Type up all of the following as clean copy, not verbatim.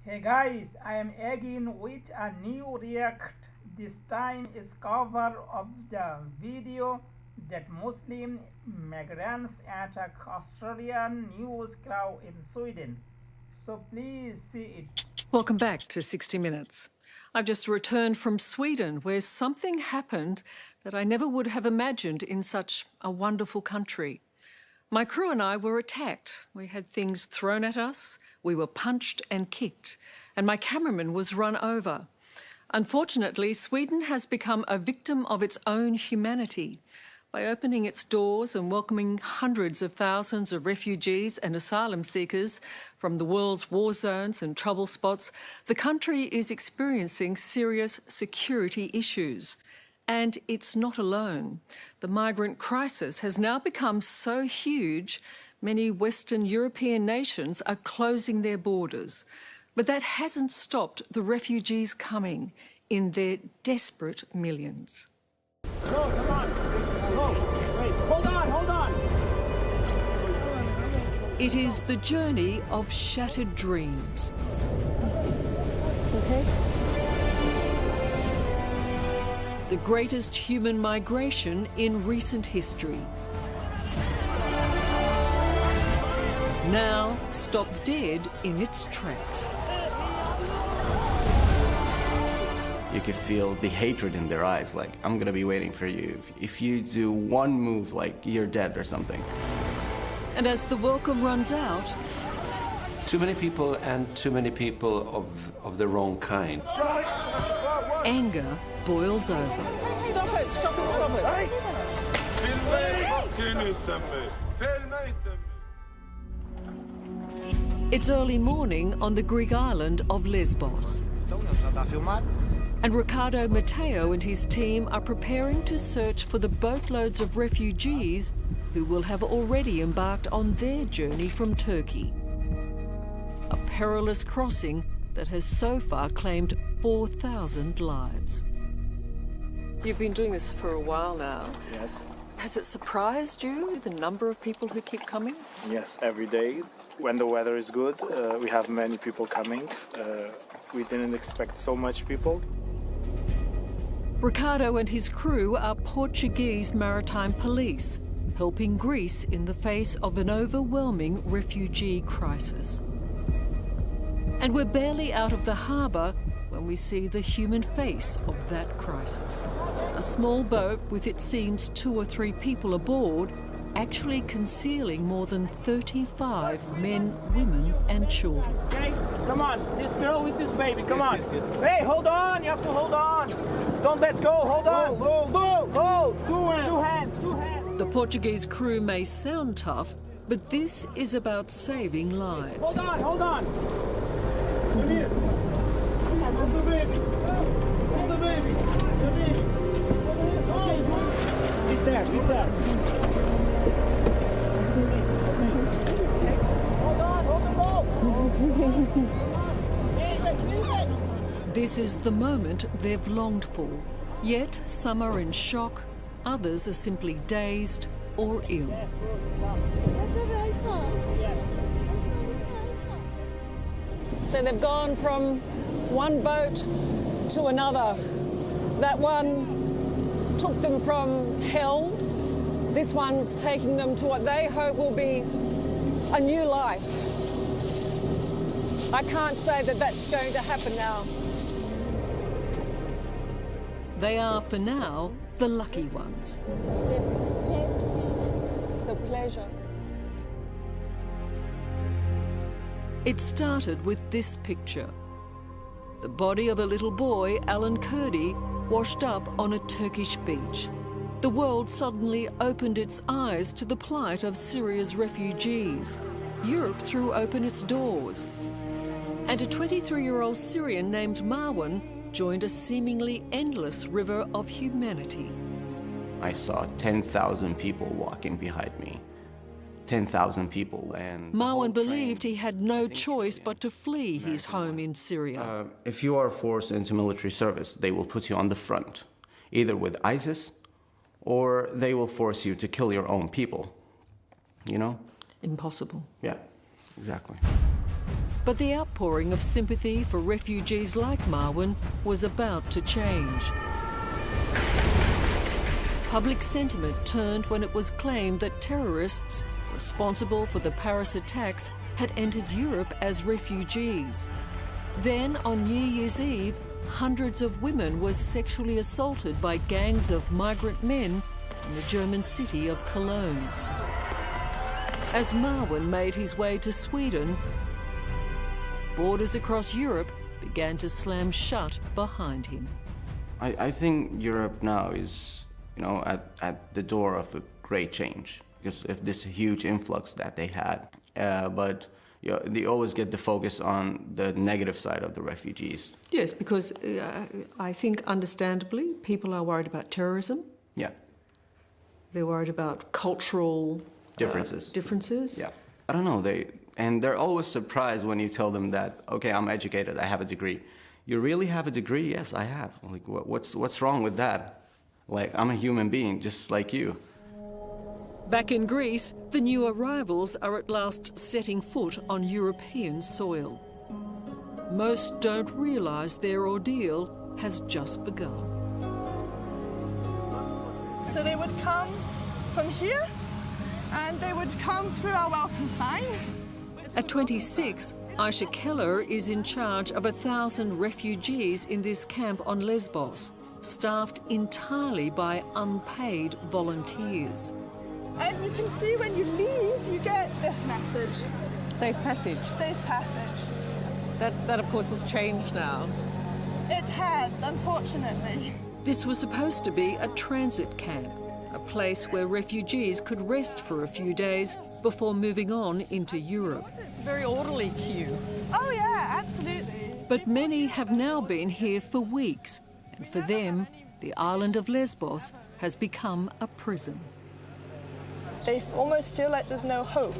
Hey guys, I am again with a new react. This time is cover of the video that Muslim migrants attack Australian news crowd in Sweden. So please see it. Welcome back to 60 Minutes. I've just returned from Sweden, where something happened that I never would have imagined in such a wonderful country. My crew and I were attacked. We had things thrown at us, we were punched and kicked, and my cameraman was run over. Unfortunately, Sweden has become a victim of its own humanity. By opening its doors and welcoming hundreds of thousands of refugees and asylum seekers from the world's war zones and trouble spots, the country is experiencing serious security issues. And it's not alone. The migrant crisis has now become so huge, many Western European nations are closing their borders. But that hasn't stopped the refugees coming in their desperate millions. No, come on. No, wait. Hold on. It is the journey of shattered dreams. Okay. The greatest human migration in recent history. Now stopped dead in its tracks. You could feel the hatred in their eyes, like, I'm gonna be waiting for you. If you do one move, like, you're dead or something. And as the welcome runs out, too many people and too many people of the wrong kind. anger boils over. Stop it. It's early morning on the Greek island of Lesbos. And Ricardo Matteo and his team are preparing to search for the boatloads of refugees who will have already embarked on their journey from Turkey. A perilous crossing that has so far claimed 4,000 lives. You've been doing this for a while now. Yes. Has it surprised you, the number of people who keep coming? Yes, every day. When the weather is good, we have many people coming. We didn't expect so much people. Ricardo and his crew are Portuguese maritime police, helping Greece in the face of an overwhelming refugee crisis. And we're barely out of the harbour when we see the human face of that crisis. A small boat with, it seems, 2 or 3 people aboard, actually concealing more than 35 men, women and children. Okay, come on. This girl with this baby, come on. Yes. Hey, hold on. You have to hold on. Don't let go. Hold on. Hold. Two hands. The Portuguese crew may sound tough, but this is about saving lives. Hold on. Come here. Hold the baby. Sit there. Hold the ball. This is the moment they've longed for. Yet some are in shock, others are simply dazed or ill. So they've gone from one boat to another. That one took them from hell. This one's taking them to what they hope will be a new life. I can't say that that's going to happen now. They are, for now, the lucky ones. It's a pleasure. It started with this picture. The body of a little boy, Alan Kurdi, washed up on a Turkish beach. The world suddenly opened its eyes to the plight of Syria's refugees. Europe threw open its doors. And a 23-year-old Syrian named Marwan joined a seemingly endless river of humanity. I saw 10,000 people walking behind me. 10,000 people, and Marwan believed he had no choice but to flee his home in Syria. If you are forced into military service, they will put you on the front, either with ISIS, or they will force you to kill your own people. You know? Impossible. Yeah, exactly. But the outpouring of sympathy for refugees like Marwan was about to change. Public sentiment turned when it was claimed that terrorists responsible for the Paris attacks had entered Europe as refugees. Then, on New Year's Eve, hundreds of women were sexually assaulted by gangs of migrant men in the German city of Cologne. As Marwan made his way to Sweden, borders across Europe began to slam shut behind him. I think Europe now is, at the door of a great change because of this huge influx that they had. But they always get the focus on the negative side of the refugees. Yes, because I think understandably people are worried about terrorism. Yeah. They're worried about cultural differences. Yeah. I don't know, they're always surprised when you tell them that, okay, I'm educated, I have a degree. You really have a degree? Yes, I have. Like, what's wrong with that? Like, I'm a human being, just like you. Back in Greece, the new arrivals are at last setting foot on European soil. Most don't realise their ordeal has just begun. So they would come from here, and they would come through our welcome sign. At 26, Aisha Keller is in charge of 1,000 refugees in this camp on Lesbos, staffed entirely by unpaid volunteers. As you can see, when you leave, you get this message. Safe passage. Safe passage. That of course has changed now. It has, unfortunately. This was supposed to be a transit camp, a place where refugees could rest for a few days before moving on into Europe. It's a very orderly queue. Oh yeah, absolutely. But many have now been here for weeks, and for them, the island of Lesbos has become a prison. They almost feel like there's no hope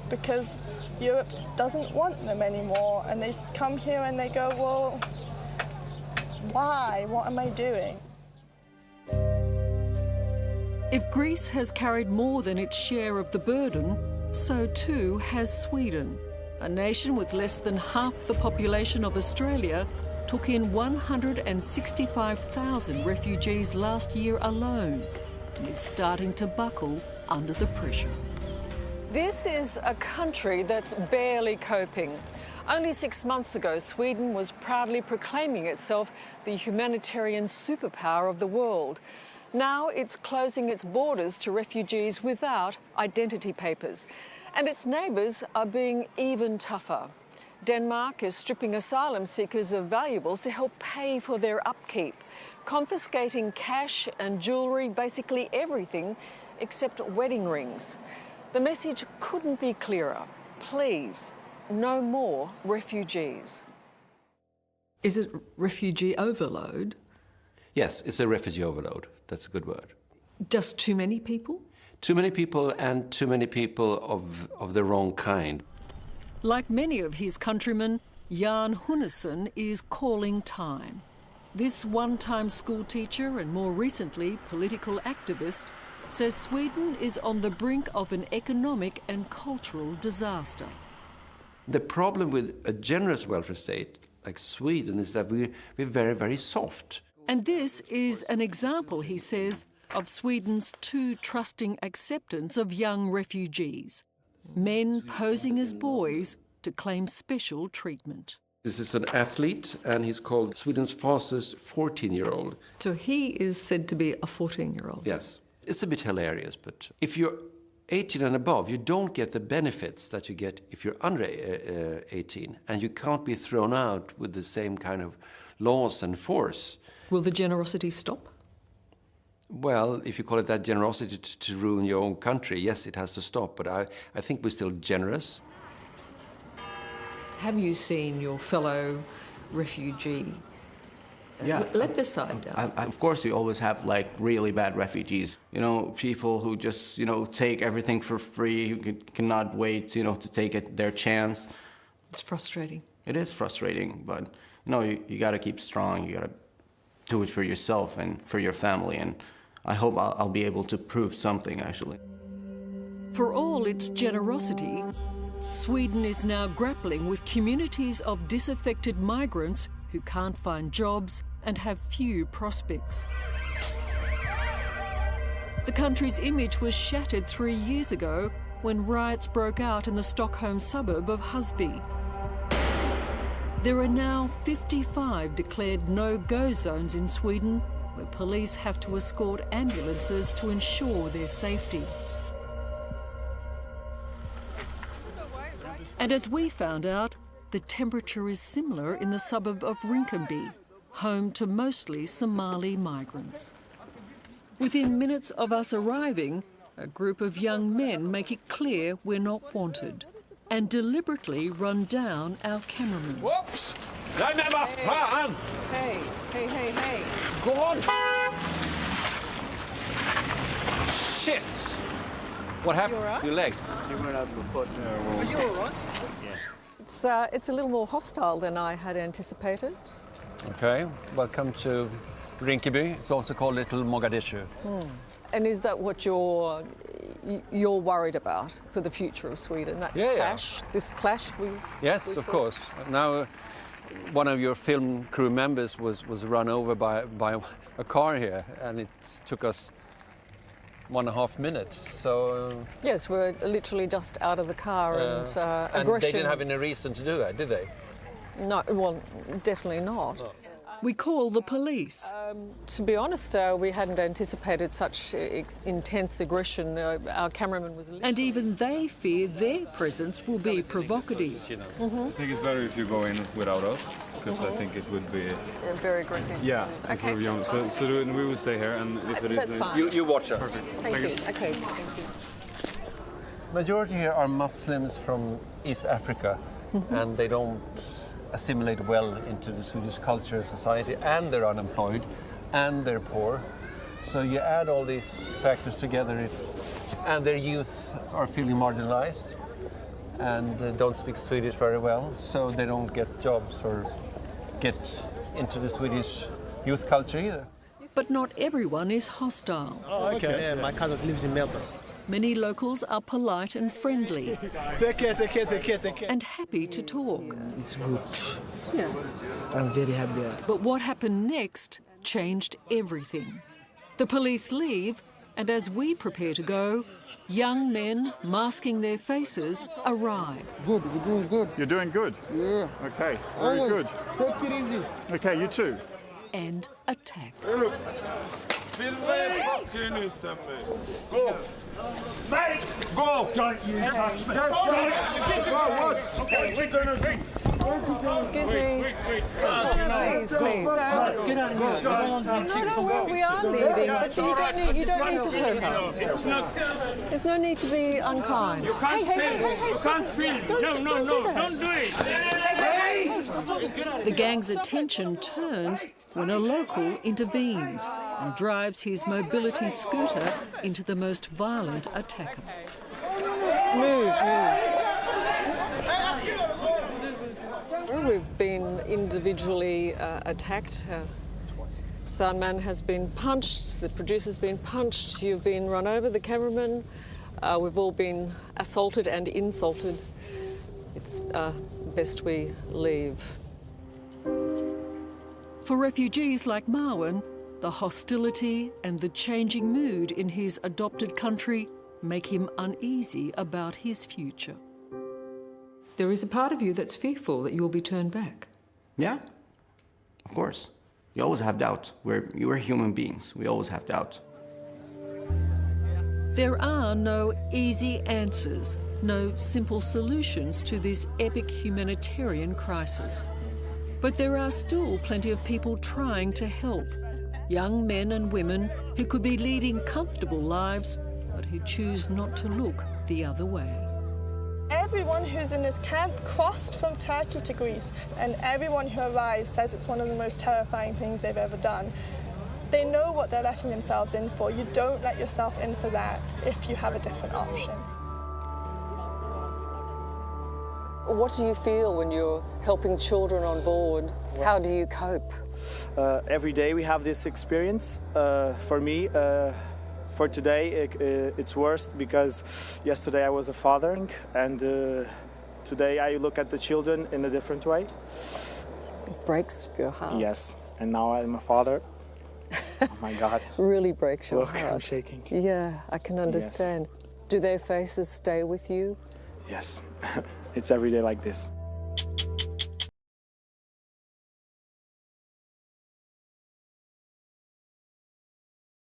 because Europe doesn't want them anymore, and they come here and they go, well, why? What am I doing? If Greece has carried more than its share of the burden, so too has Sweden. A nation with less than half the population of Australia took in 165,000 refugees last year alone and is starting to buckle under the pressure. This is a country that's barely coping. Only 6 months ago, Sweden was proudly proclaiming itself the humanitarian superpower of the world. Now it's closing its borders to refugees without identity papers. And its neighbours are being even tougher. Denmark is stripping asylum seekers of valuables to help pay for their upkeep, confiscating cash and jewellery, basically everything except wedding rings. The message couldn't be clearer. Please, no more refugees. Is it refugee overload? Yes, it's a refugee overload. That's a good word. Just too many people? Too many people, and too many people of the wrong kind. Like many of his countrymen, Jan Hunnesson is calling time. This one-time school teacher and more recently political activist says Sweden is on the brink of an economic and cultural disaster. The problem with a generous welfare state like Sweden is that we're very, very soft. And this is an example, he says, of Sweden's too trusting acceptance of young refugees. Men posing as boys to claim special treatment. This is an athlete, and he's called Sweden's fastest 14-year-old. So he is said to be a 14-year-old? Yes. It's a bit hilarious, but if you're 18 and above, you don't get the benefits that you get if you're under 18, and you can't be thrown out with the same kind of laws and force. Will the generosity stop? Well, if you call it that generosity to ruin your own country, yes, it has to stop, but I think we're still generous. Have you seen your fellow refugee? Yeah. Let this side down. Of course, you always have like really bad refugees. People who just take everything for free, who cannot wait, to take their chance. It's frustrating. It is frustrating, but you got to keep strong. You got to do it for yourself and for your family. And I hope I'll be able to prove something, actually. For all its generosity, Sweden is now grappling with communities of disaffected migrants who can't find jobs and have few prospects. The country's image was shattered 3 years ago when riots broke out in the Stockholm suburb of Husby. There are now 55 declared no-go zones in Sweden where police have to escort ambulances to ensure their safety. And as we found out, the temperature is similar in the suburb of Rinkeby, home to mostly Somali migrants. Within minutes of us arriving, a group of young men make it clear we're not wanted and deliberately run down our cameraman. Whoops! Nej men vad fan! Hey, hey, hey, hey. Gå on! Shit! What happened? You all right? Your leg? You went out the foot. Are you all right? It's a little more hostile than I had anticipated. Okay, welcome to Rinkeby. It's also called Little Mogadishu. And is that what you're worried about for the future of Sweden? That clash, this clash? Yes, we of saw? course. Now, one of your film crew members was run over by a car here, and it took us 1.5 minutes. So Yes, we're literally just out of the car and and aggression. they didn't have any reason to do that, did they? No, well, definitely not. We call the police. To be honest, we hadn't anticipated such intense aggression. Our cameraman was... And even they fear their presence will be provocative. I think it's better if you go in without us, because I think it would be... very aggressive. Yeah, if Okay. we're young. So we will stay here, and if it is... That's fine. You watch us. Perfect. Thank you. Okay, thank you. Majority here are Muslims from East Africa, and they don't assimilate well into the Swedish culture and society, and they're unemployed, and they're poor. So you add all these factors together, and their youth are feeling marginalized and don't speak Swedish very well, so they don't get jobs or get into the Swedish youth culture either. But not everyone is hostile. Oh, okay. Yeah, my cousin lives in Melbourne. Many locals are polite and friendly and happy to talk. It's good. Yeah. I'm very happy. But what happened next changed everything. The police leave, and as we prepare to go, young men masking their faces arrive. Good, you're doing good. You're doing good? Yeah. Okay, very good. Take it easy. Okay, you too. And attack. Go! Mate! Go! Don't you touch me! Okay, we're gonna do. Excuse me. No, please. Get out of here. No, we are leaving, but you don't need to hurt us. There's no need to be unkind. Hey, You can't film. No, don't do it. The gang's attention turns when a local intervenes and drives his mobility scooter into the most violent attacker. Move. We've been individually attacked. Soundman has been punched, the producer's been punched, you've been run over, the cameraman. We've all been assaulted and insulted. It's best we leave. For refugees like Marwan, the hostility and the changing mood in his adopted country make him uneasy about his future. There is a part of you that's fearful that you will be turned back. Yeah, of course. You always have doubt. We're human beings. We always have doubt. There are no easy answers, no simple solutions to this epic humanitarian crisis. But there are still plenty of people trying to help. Young men and women who could be leading comfortable lives, but who choose not to look the other way. Everyone who's in this camp crossed from Turkey to Greece, and everyone who arrives says it's one of the most terrifying things they've ever done. They know what they're letting themselves in for. You don't let yourself in for that if you have a different option. What do you feel when you're helping children on board? How do you cope? Every day we have this experience. For me, for today, it's worse because yesterday I was a father, and Today I look at the children in a different way. It breaks your heart. Yes, and now I'm a father. Oh my God. Really breaks your Look, heart. I'm shaking. Yeah, I can understand. Do their faces stay with you? Yes, it's every day like this.